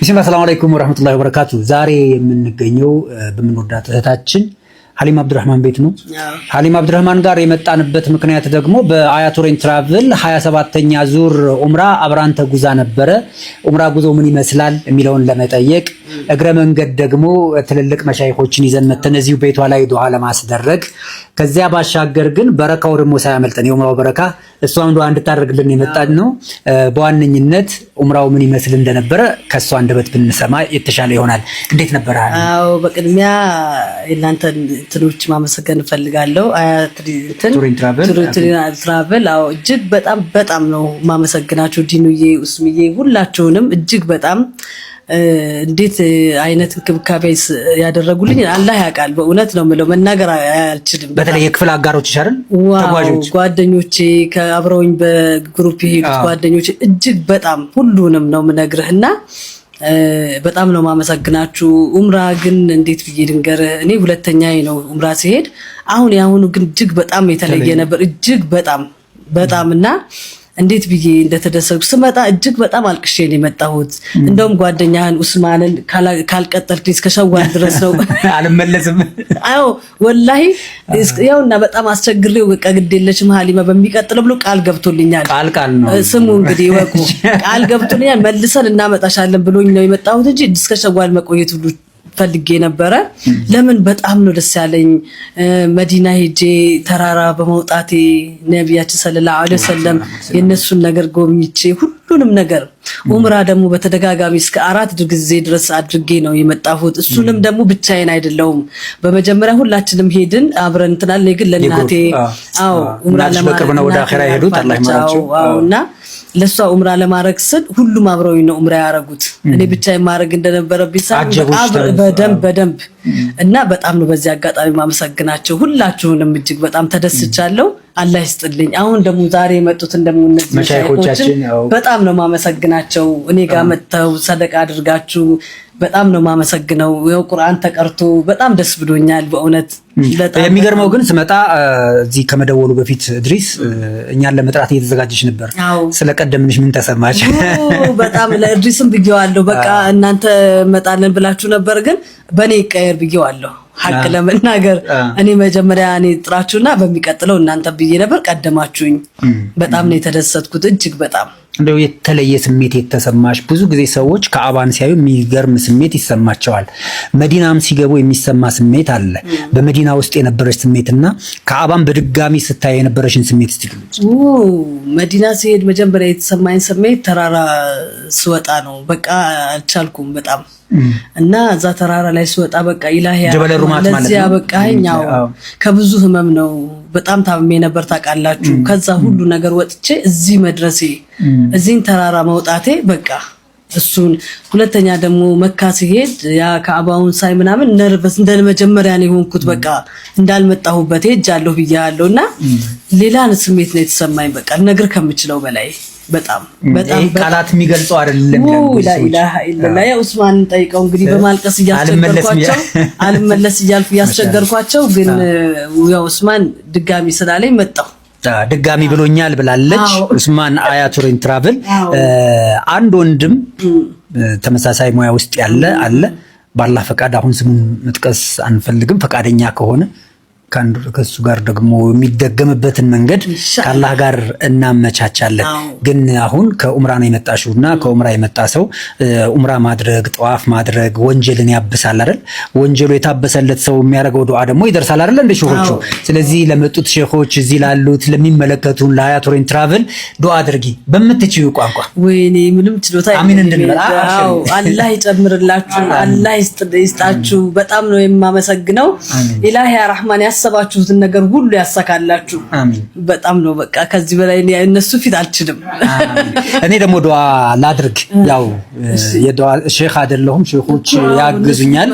ቢስሚላህ ሰላም አለይኩም ወራህመቱላሂ ወበረካቱ። ዛሬ የምንገኘው በምንወዳት እህታችን ሐሊማ አብዱራህማን ቤት ነው። ሐሊማ አብዱራህማን ጋር የመጣንበት ምክንያት ደግሞ በአያቶሬን ትራቭል 27ኛ ዙር ኡምራ አብራን ተጉዛ ነበረ። ኡምራ ጉዞ ምን ይመስላል የሚለውን ለመጠየቅ እግረ መንገድ ደግሞ ትልልቅ መሻይኾችን ይዘን መተን እዚሁ ቤቷ ላይ ዱዓ ለማስደረግ ከዚያ ባሻገር ግን በረካው ደግሞ ሳያመልጠን የኡምራው በረካ እሷም ዱዓ እንድታደርግልን የመጣን ነው። በዋነኝነት ኡምራው ምን ይመስል እንደነበረ ከሷ አንደበት ብንሰማ የተሻለ ይሆናል። እንዴት ነበር? አዎ በቅድሚያ እናንተን ትኖች ማመሰገን ፈልጋለሁ። ቱሪን ትራቨል አዎ እጅግ በጣም ነው ማመሰግናችሁ። ዲኑዬ ኡስሚዬ ሁላችሁንም እጅግ በጣም እንዴት አይነት እንክብካቤ ያደረጉልኝ አላህ ያውቃል። በእውነት ነው የምለው መናገር አልችልም። በተለይ የክፍል አጋሮች ይሻላል ተጓዦች ጓደኞቼ ከአብረውኝ በግሩፕ የሄዱት ጓደኞቼ እጅግ በጣም ሁሉንም ነው የምነግርህና በጣም ነው ማመሰግናችሁ። ኡምራ ግን እንዴት ብዬ ልንገርህ፣ እኔ ሁለተኛዬ ነው ኡምራ ሲሄድ። አሁን ያሁኑ ግን እጅግ በጣም የተለየ ነበር። እጅግ በጣም እና እንዴት ብዬ እንደተደሰኩ ስመጣ እጅግ በጣም አልቅሼ ነው የመጣሁት። እንደውም ጓደኛህን ኡስማንን ካልቀጠልክ እስከ ሸዋል ድረስ ነው አልመለስም። አዎ ወላሂ ያውና በጣም አስቸግሬው በቃ ግዴለሽም ሐሊማ በሚቀጥለው ብሎ ቃል ገብቶልኛል። ቃል ነው ስሙ እንግዲህ ወቁ ቃል ገብቶልኛል። መልሰን እናመጣሻለን ብሎኝ ነው የመጣሁት እንጂ እስከ ሸዋል መቆየት ሁሉ ፈልጌ ነበረ። ለምን በጣም ነው ደስ ያለኝ መዲና ሄጄ ተራራ በመውጣቴ ነብያችን ሰለላሁ ዐለይሂ ወሰለም የነሱን ነገር ጎብኝቼ ሁሉንም ነገር ኡምራ ደግሞ በተደጋጋሚ እስከ 4 ጊዜ ድረስ አድርጌ ነው የመጣሁት። እሱንም ደግሞ ብቻዬን አይደለሁም። በመጀመሪያ ሁላችንም ሄድን አብረን እንትናል። ግን ለናቴ ኡምራ ለማድረግ ነው ወደ አኺራ ሄዱት አላህ ይማራቸው እና ለሷ ኡምራ ለማድረግ ስል ሁሉም አብረውኝ ነው ኡምራ ያረጉት። እኔ ብቻዬን ማድረግ እንደነበረብኝ በደንብ እና በጣም ነው በዚህ አጋጣሚ ማመሰግናቸው ሁላችሁንም እጅግ በጣም ተደስቻለሁ። አላህ ይስጥልኝ። አሁን ደግሞ ዛሬ የመጡት እንደምን እነዚህ መሻይኾቻችን በጣም ነው ማመሰግናቸው። እኔ ጋር መተው ሰደቃ አድርጋችሁ በጣም ነው ማመሰግነው። ያው ቁርአን ተቀርቶ በጣም ደስ ብሎኛል በእውነት። በጣም የሚገርመው ግን ስመጣ እዚህ ከመደወሉ በፊት እድሪስ እኛን ለመጥራት እየተዘጋጀሽ ነበር። ስለቀደምንሽ ምን ተሰማሽ? በጣም ለእድሪስም ብዬዋለሁ። በቃ እናንተ መጣለን ብላችሁ ነበር ግን በኔ ይቀየር ብዬዋለሁ። ሐቅ ለመናገር እኔ መጀመሪያ እኔ ጥራችሁና በሚቀጥለው እናንተ ብዬ ነበር። ቀደማችሁኝ። በጣም ነው የተደሰትኩት እጅግ በጣም እንደው የተለየ ስሜት የተሰማሽ? ብዙ ጊዜ ሰዎች ከአባን ሲያዩ የሚገርም ስሜት ይሰማቸዋል። መዲናም ሲገቡ የሚሰማ ስሜት አለ። በመዲና ውስጥ የነበረሽ ስሜትና ከአባን በድጋሚ ስታይ የነበረሽን ስሜት ስትገልጪ? መዲና ሲሄድ መጀመሪያ የተሰማኝ ስሜት ተራራ ስወጣ ነው። በቃ አልቻልኩም በጣም እና እዛ ተራራ ላይ ስወጣ በቃ ኢላሂ ጀበለ ሩማት ማለት ነው። ለዚያ በቃኛው ከብዙ ህመም ነው በጣም ታምሜ ነበር ታውቃላችሁ። ከዛ ሁሉ ነገር ወጥቼ እዚህ መድረሴ እዚህን ተራራ መውጣቴ በቃ እሱን። ሁለተኛ ደግሞ መካ ሲሄድ ያ ከአባውን ሳይ ምናምን ነርቨስ እንደ መጀመሪያ ነው የሆንኩት። በቃ እንዳልመጣሁበት ሄጃለሁ ብያለሁና ሌላ ስሜት ነው የተሰማኝ። በቃ ነገር ከምችለው በላይ በጣም ቃላት የሚገልጸው አይደለም። ላ ኢላሃ ኢላላህ ያ ኡስማን ጠይቀው እንግዲህ በማልቀስ እያስቸገርኳቸው አልመለስ እያልኩ እያስቸገርኳቸው ግን ያው ኡስማን ድጋሚ ስላለኝ መጣሁ። ድጋሚ ብሎኛል ብላለች ኡስማን አያቶሬን ትራቭል። አንድ ወንድም ተመሳሳይ ሙያ ውስጥ ያለ አለ። ባላህ ፈቃድ አሁን ስሙን መጥቀስ አንፈልግም። ፈቃደኛ ከሆነ ከሱ ጋር ደግሞ የሚደገምበትን መንገድ ከአላህ ጋር እናመቻቻለን። ግን አሁን ከኡምራ ነው የመጣሽውና ከኡምራ የመጣ ሰው ኡምራ ማድረግ ጠዋፍ ማድረግ ወንጀልን ያብሳል አይደል? ወንጀሉ የታበሰለት ሰው የሚያደርገው ዱዓ ደግሞ ይደርሳል አይደል? እንደ ሼኾቹ። ስለዚህ ለመጡት ሼኾች እዚህ ላሉት ለሚመለከቱን ለአያቶሬን ትራቭል ዱዓ አድርጊ በምትችይው ቋንቋ። ወይኔ ምንም ችሎታ አሚን እንድንበል አላህ ይጨምርላችሁ፣ አላህ ይስጣችሁ። በጣም ነው የማመሰግነው። ኢላሂ ያ ረህማን ያሰባችሁትን ነገር ሁሉ ያሳካላችሁ። አሚን። በጣም ነው በቃ ከዚህ በላይ እነሱ ፊት አልችልም። እኔ ደግሞ ዱዓ ላድርግ። ያው የዱዓ ሼኽ አይደለሁም፣ ሼኾች ያግዙኛል።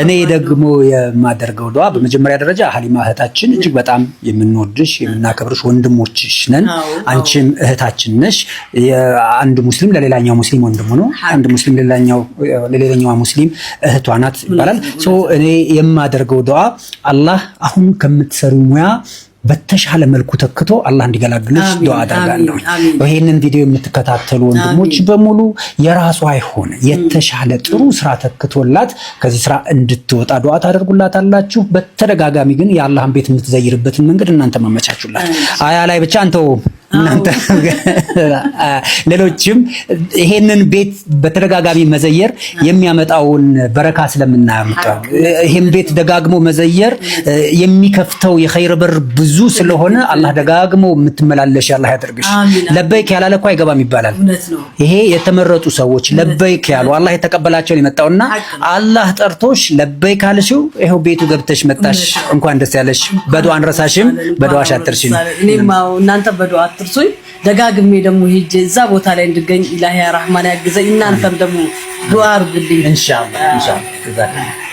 እኔ ደግሞ የማደርገው ዱዓ በመጀመሪያ ደረጃ ሐሊማ እህታችን እጅግ በጣም የምንወድሽ የምናከብርሽ ወንድሞችሽ ነን። አንቺም እህታችን ነሽ። አንድ ሙስሊም ለሌላኛው ሙስሊም ወንድሙ ነው። አንድ ሙስሊም ለሌላኛው ሙስሊም እህቷ ናት ይባላል። እኔ የማደርገው ዱዓ አላህ አሁን ከምትሰሩ ሙያ በተሻለ መልኩ ተክቶ አላህ እንዲገላግልሽ ዱዓ አደርጋለሁ። ይሄንን ቪዲዮ የምትከታተሉ ወንድሞች በሙሉ የራሷ አይሆነ የተሻለ ጥሩ ስራ ተክቶላት ከዚህ ስራ እንድትወጣ ዱዓ ታደርጉላታላችሁ። በተደጋጋሚ ግን የአላህን ቤት የምትዘይርበትን መንገድ እናንተ ማመቻቹላት። አያ ላይ ብቻ አንተው እናንተ ሌሎችም ይሄንን ቤት በተደጋጋሚ መዘየር የሚያመጣውን በረካ ስለምናያምጣው ይሄን ቤት ደጋግሞ መዘየር የሚከፍተው የኸይር በር ብዙ ስለሆነ አላህ ደጋግሞ የምትመላለሽ አላህ ያደርግሽ። ለበይክ ያላለ እኮ አይገባም ይባላል። ይሄ የተመረጡ ሰዎች ለበይክ ያሉ አላህ የተቀበላቸው የመጣውና አላህ ጠርቶሽ ለበይክ አልሽው ይሄው ቤቱ ገብተሽ መጣሽ። እንኳን ደስ ያለሽ። በዱዓ አንረሳሽም፣ በዱዓሽ አትርሽም። እኔማ እናንተ በዱዓ አትርሱኝ። ደጋግሜ ደግሞ ሄጄ እዛ ቦታ ላይ እንድገኝ ኢላሂ ያ ረህማን ያግዘኝ። እናንተም ደግሞ ዱዓ አድርጉልኝ ኢንሻአላህ ኢንሻአላህ።